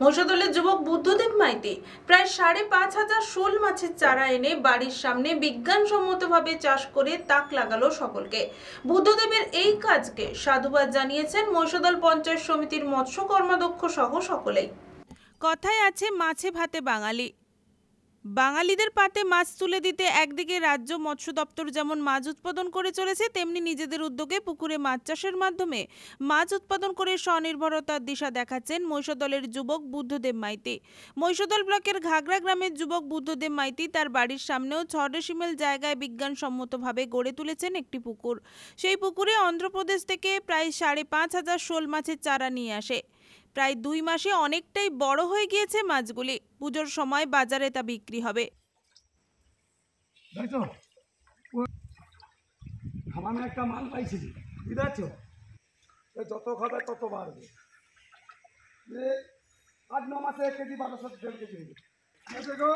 মহিষাদলের যুবক বুদ্ধদেব মাইতি প্রায় ৫,৫০০ শোল মাছের চারা এনে বাড়ির সামনে বিজ্ঞানসম্মতভাবে চাষ করে তাক লাগালো সকলকে। বুদ্ধদেবের এই কাজকে সাধুবাদ জানিয়েছেন মহিষাদল পঞ্চায়েত সমিতির মৎস্য কর্মাধ্যক্ষ সহ সকলেই। কথায় আছে মাছে ভাতে বাঙালি। বাঙালিদের পাতে মাছ তুলে দিতে একদিকে রাজ্য মৎস্য দপ্তর যেমন মাছ উৎপাদন করে চলেছে, তেমনি নিজেদের উদ্যোগে পুকুরে মাছ চাষের মাধ্যমে মাছ উৎপাদন করে স্বনির্ভরতার দিশা দেখাচ্ছেন মহিষাদলের যুবক বুদ্ধদেব মাইতি। মহিষাদল ব্লকের ঘাগড়া গ্রামের যুবক বুদ্ধদেব মাইতি তার বাড়ির সামনেও ৬ ডেসিমেল জায়গায় বিজ্ঞানসম্মতভাবে গড়ে তুলেছেন একটি পুকুর। সেই পুকুরে অন্ধ্রপ্রদেশ থেকে প্রায় ৫,৫০০ শোল মাছের চারা নিয়ে আসে। প্রায় ২ মাসে অনেকটাই বড় হয়ে গিয়েছে মাছগুলি। পুজোর সময় বাজারে তা বিক্রি হবে। একটা মাল পাইছি, বুঝতে পারছো? যত খাবে তত বাড়বে। ৮-৯ মাসে ১ কেজি ১২০০ ১.৫ কেজি হয়ে গো।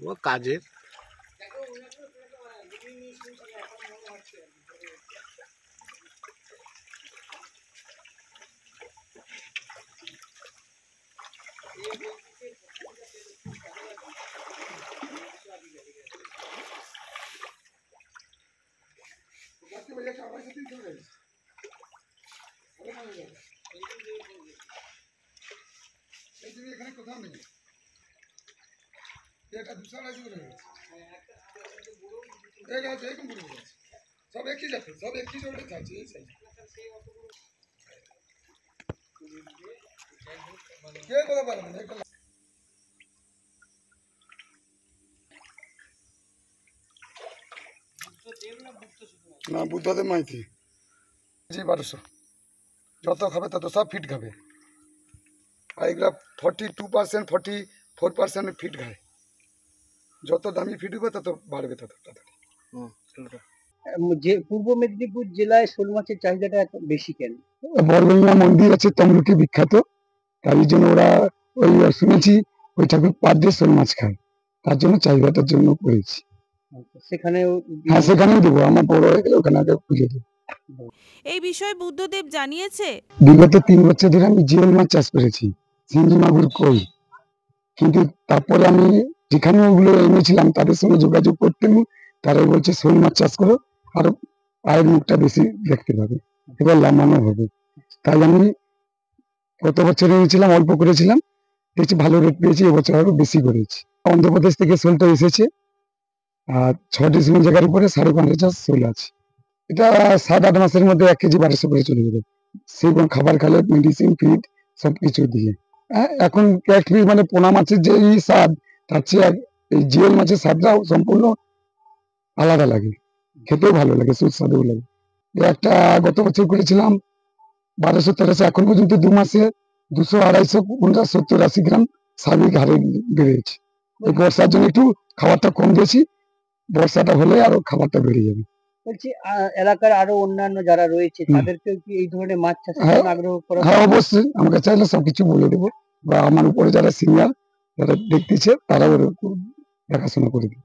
ও কাজের এখানে কোথাও নেই, এটা ২২০ করে গেছে, এরকম করে গেছে, সব একই যাচ্ছে, সব একই জোরে যাচ্ছে। এই সাইজ কে বলে পারবে না। না, বুদ্ধদেব মাইতি জি ১২০০, যত খাবে তত সব ফিট খাবে। আর এগুলা 42% 44% ফিট খায়। যত দামি ফিট হবে তত বাড়বে, তত তাড়াতাড়ি। যে পূর্ব মেদিনীপুর জেলায় শোল মাছের চাহিদাটা এত বেশি কেন? বরগঙ্গা মন্দির আছে তমলুকে বিখ্যাত, তাই জন্য ওরা ওই শুনেছি ওই ঠাকুর পার দিয়ে শোল মাছ খায়, তার জন্য চাহিদাটার জন্য করেছি। সেখানেও হ্যাঁ, সেখানেও দেবো, আমার বড় হয়ে গেলে ওখানে আগে পুজো দেবো। এই বিষয়ে বুদ্ধদেব জানিয়েছে, বিগত ৩ বছর ধরে আমি জিওল মাছ চাষ করেছি, চিংড়ি মাগুর কই, কিন্তু তারপরে আমি যেখানে ওগুলো এনেছিলাম তাদের সঙ্গে যোগাযোগ করতে, তারাই বলছে শোল মাছ চাষ করো, আর আয়ের মুখটা বেশি দেখতে পাবে, এবার লাম্বানো হবে। তাই আমি গত বছর এনেছিলাম, অল্প করেছিলাম, দেখছি ভালো রেট পেয়েছি, এবছর আরো বেশি করেছি। অন্ধ্রপ্রদেশ থেকে শোলটা এসেছে, আর ৬ ডিসেম্বর জায়গার উপরে ৫৫০০ শোল আছে। এটা ৭-৮ মাসের মধ্যে ১ কেজি ১২০০ করে চলে যাবে, সেরকম খাবার খেলে, মেডিসিন, ফিড সবকিছু দিয়ে। এখন ক্যাটফিশ মানে পোনা মাছের যে স্বাদ, তার চেয়ে এই জিওল মাছের স্বাদটাও সম্পূর্ণ আলাদা লাগে, খেতেও ভালো লাগে, সুস্বাদুও লাগে। একটা গত বছর করেছিলাম ১২০০-১৩০০, এখন পর্যন্ত ২ মাসে ২০০-২৫০ কোনটা ৭০-৮০ গ্রাম স্বাভাবিক হারে বেড়েছে। এই বর্ষার জন্য একটু খাবারটা কম দিয়েছি, বর্ষাটা হলে আরো খাবারটা বেড়ে যাবে। বলছি এলাকার আরো অন্যান্য যারা রয়েছে তাদেরকেও কি এই ধরনের মাছ চাষের জন্য আগ্রহ করা? হ্যাঁ, অবশ্যই, আমাকে চাইলে সবকিছু বলে দেবো, বা আমার উপরে যারা সিনিয়র যারা দেখতেছে তারা ওরকম দেখাশোনা করে দেবে।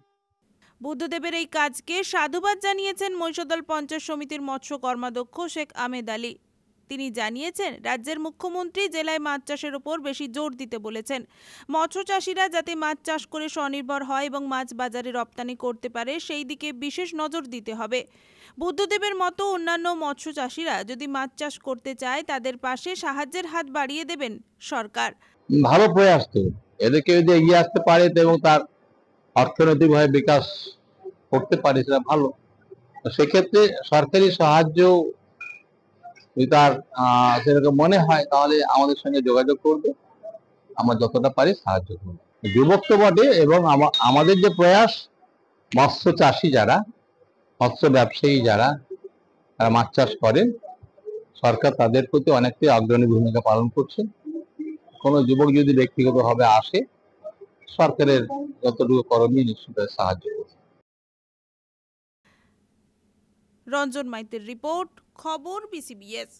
বুদ্ধদেবের এই কাজকে সাধুবাদ জানিয়েছেন মহিষাদল পঞ্চায়েত সমিতির মৎস্য কর্মাধ্যক্ষ শেখ আহমেদ আলী। তিনি জানিয়েছেন, রাজ্যের মুখ্যমন্ত্রী জেলায় মাছ চাষের উপর বেশি জোর দিতে বলেছেন। মৎস্য চাষিরা যাতে মাছ চাষ করে স্বনির্ভর হয় এবং মাছ বাজারে রপ্তানি করতে পারে, সেই দিকে বিশেষ নজর দিতে হবে। বুদ্ধদেবের মতো অন্যান্য মৎস্য চাষিরা যদি মাছ চাষ করতে চায়, তাদের পাশে সাহায্যের হাত বাড়িয়ে দেবেন সরকার। ভালো প্রয়াস তো, এদেরকে যদি এগিয়ে আসতে পারে এবং তার অর্থনৈতিকভাবে বিকাশ করতে পারে, সেটা ভালো। সেক্ষেত্রে সরকারি সাহায্য যদি তার সেরকম মনে হয়, তাহলে আমাদের সঙ্গে যোগাযোগ করবে, আমরা যতটা পারি সাহায্য করব। যুবক তো বটে, এবং আমাদের যে প্রয়াস, মৎস্য চাষী যারা, মৎস্য ব্যবসায়ী যারা মাছ চাষ করেন, সরকার তাদের প্রতি অনেকটাই অগ্রণী ভূমিকা পালন করছে। কোনো যুবক যদি ব্যক্তিগতভাবে আসে, সরকারের যতটুকু করণীয় নিশ্চয়ই সাহায্য করবে। রঞ্জন মাইতির রিপোর্ট, খবর বিসিবিএস।